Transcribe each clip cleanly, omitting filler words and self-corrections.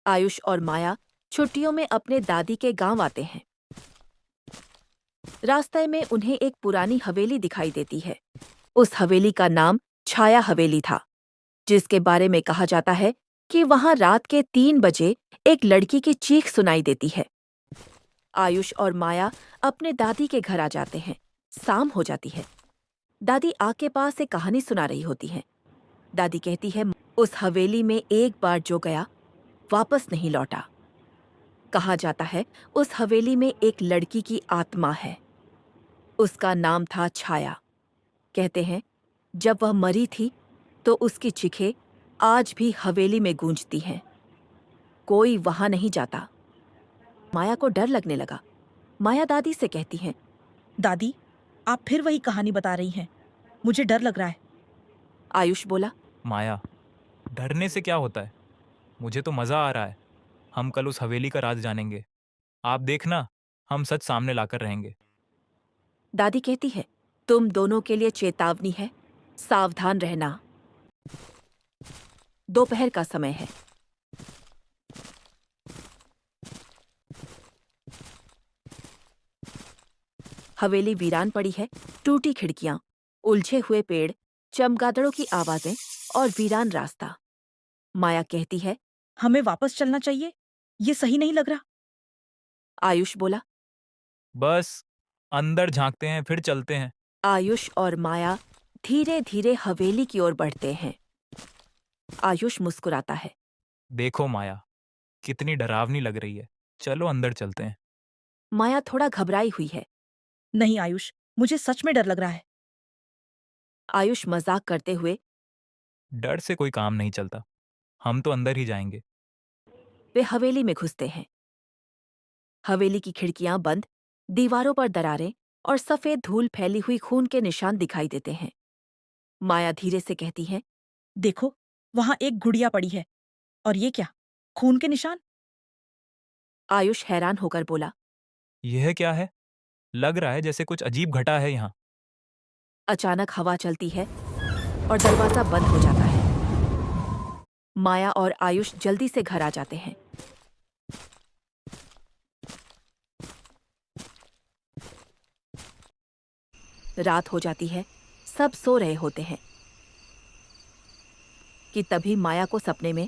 आयुष और माया छुट्टियों में अपने दादी के गांव आते हैं। रास्ते में उन्हें एक पुरानी हवेली दिखाई देती है। उस हवेली का नाम छाया हवेली था, जिसके बारे में कहा जाता है कि वहां रात के 3 बजे एक लड़की की चीख सुनाई देती है। आयुष और माया अपने दादी के घर आ जाते हैं। शाम हो जाती है। दादी आग के पास एक कहानी सुना रही होती है। दादी कहती है, उस हवेली में एक बार जो गया वापस नहीं लौटा। कहा जाता है उस हवेली में एक लड़की की आत्मा है। उसका नाम था छाया। कहते हैं जब वह मरी थी तो उसकी चीखें आज भी हवेली में गूंजती हैं। कोई वहां नहीं जाता। माया को डर लगने लगा। माया दादी से कहती है, दादी, आप फिर वही कहानी बता रही हैं। मुझे डर लग रहा है। आयुष बोला, माया, डरने से क्या होता है? मुझे तो मजा आ रहा है। हम कल उस हवेली का राज जानेंगे। आप देखना, हम सच सामने लाकर रहेंगे। दादी कहती है, तुम दोनों के लिए चेतावनी है, सावधान रहना। दोपहर का समय है। हवेली वीरान पड़ी है। टूटी खिड़कियां, उलझे हुए पेड़, चमगादड़ों की आवाजें और वीरान रास्ता। माया कहती है, हमें वापस चलना चाहिए। ये सही नहीं लग रहा। आयुष बोला। बस अंदर झांकते हैं, फिर चलते हैं। आयुष और माया धीरे धीरे हवेली की ओर बढ़ते हैं। आयुष मुस्कुराता है। देखो माया, कितनी डरावनी लग रही है। चलो अंदर चलते हैं। माया थोड़ा घबराई हुई है। नहीं आयुष, मुझे सच में डर लग रहा है। आयुष मजाक करते हुए, डर से कोई काम नहीं चलता। हम तो अंदर ही जाएंगे। वे हवेली में घुसते हैं। हवेली की खिड़कियां बंद, दीवारों पर दरारें और सफेद धूल फैली हुई खून के निशान दिखाई देते हैं। माया धीरे से कहती है, देखो, वहां एक गुड़िया पड़ी है। और ये क्या? खून के निशान? आयुष हैरान होकर बोला। यह क्या है? लग रहा है जैसे कुछ अजीब घटा है यहाँ। अचानक हवा चलती है और दरवाजा बंद हो जाता है। माया और आयुष जल्दी से घर आ जाते हैं। रात हो जाती है। सब सो रहे होते हैं कि तभी माया को सपने में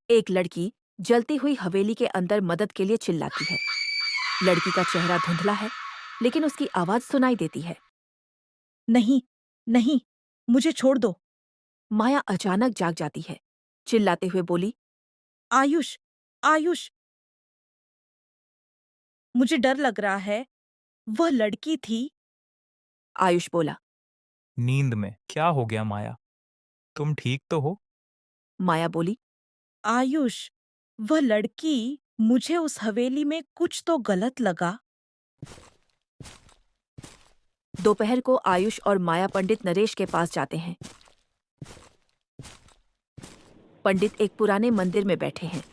एक लड़की जलती हुई हवेली के अंदर मदद के लिए चिल्लाती है। लड़की का चेहरा धुंधला है, लेकिन उसकी आवाज सुनाई देती है। नहीं, नहीं, मुझे छोड़ दो। माया अचानक जाग जाती है। चिल्लाते हुए बोली, आयुष, आयुष, मुझे डर लग रहा है। वह लड़की थी। आयुष बोला। नींद में क्या हो गया माया? तुम ठीक तो हो? माया बोली, आयुष, वह लड़की। मुझे उस हवेली में कुछ तो गलत लगा। दोपहर को आयुष और माया पंडित नरेश के पास जाते हैं। पंडित एक पुराने मंदिर में बैठे हैं।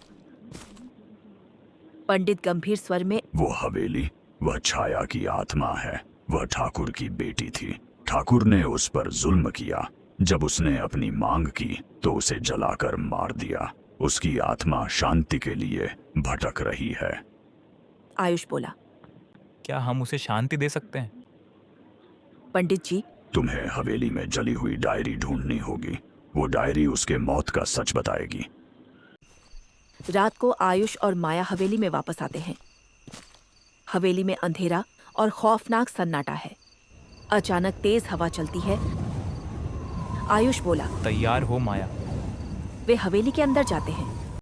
पंडित गंभीर स्वर में, वो हवेली, वह छाया की आत्मा है। वह ठाकुर की बेटी थी। ठाकुर ने उस पर जुल्म किया। जब उसने अपनी मांग की तो उसे जलाकर मार दिया। उसकी आत्मा शांति के लिए भटक रही है। आयुष बोला। क्या हम उसे शांति दे सकते हैं? पंडित जी, तुम्हें हवेली में जली हुई डायरी ढूंढनी होगी। वो डायरी उसके मौत का सच बताएगी। रात को आयुष और माया हवेली में वापस आते हैं। हवेली में अंधेरा और खौफनाक सन्नाटा है। अचानक तेज हवा चलती है। आयुष बोला। तैयार हो माया? वे हवेली के अंदर जाते हैं।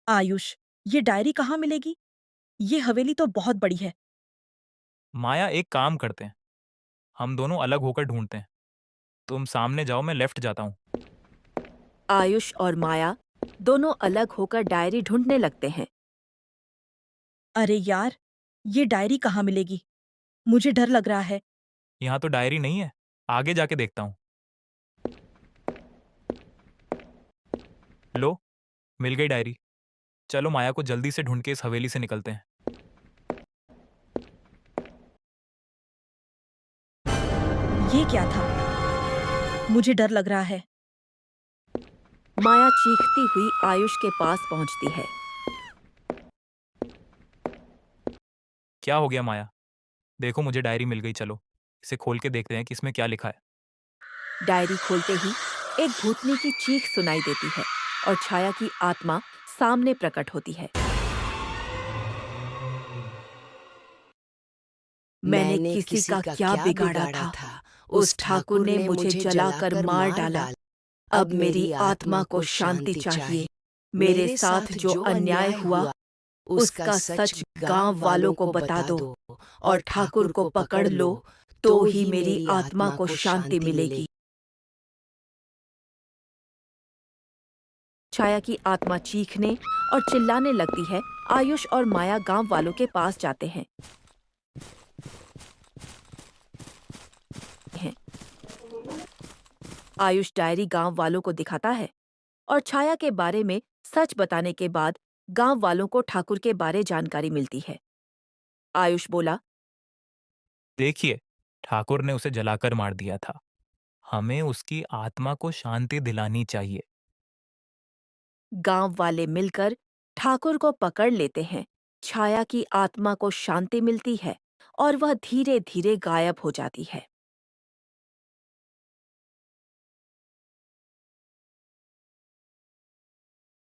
आयुष, ये डायरी कहाँ मिलेगी? ये हवेली तो बहुत बड़ी है। माया, एक काम करते हैं, हम दोनों अलग होकर ढूंढते हैं। तुम सामने जाओ, मैं लेफ्ट जाता हूँ। आयुष और माया दोनों अलग होकर डायरी ढूंढने लगते हैं। अरे यार, ये डायरी कहाँ मिलेगी? मुझे डर लग रहा है। यहाँ तो डायरी नहीं है। आगे जाके देखता हूँ। लो, मिल गई डायरी। चलो माया को जल्दी से ढूंढ के इस हवेली से निकलते हैं। ये क्या था? मुझे डर लग रहा है। माया चीखती हुई आयुष के पास पहुंचती है। क्या हो गया माया? देखो मुझे डायरी मिल गई, चलो इसे खोल के देखते हैं कि इसमें क्या लिखा है। डायरी खोलते ही एक भूतनी की चीख सुनाई देती है और छाया की आत्मा सामने प्रकट होती है। मैंने किसी का क्या बिगाड़ा था? उस ठाकुर ने मुझे जलाकर मार डाला। अब मेरी आत्मा को शांति चाहिए। मेरे साथ जो अन्याय हुआ उसका सच गांव वालों को बता दो और ठाकुर को पकड़ लो, तो ही मेरी आत्मा को शांति मिलेगी। छाया की आत्मा चीखने और चिल्लाने लगती है। आयुष और माया गांव वालों के पास जाते हैं। आयुष डायरी गांव वालों को दिखाता है और छाया के बारे में सच बताने के बाद गांव वालों को ठाकुर के बारे जानकारी मिलती है। आयुष बोला, देखिए, ठाकुर ने उसे जलाकर मार दिया था। हमें उसकी आत्मा को शांति दिलानी चाहिए। गांव वाले मिलकर ठाकुर को पकड़ लेते हैं। छाया की आत्मा को शांति मिलती है और वह धीरे धीरे गायब हो जाती है।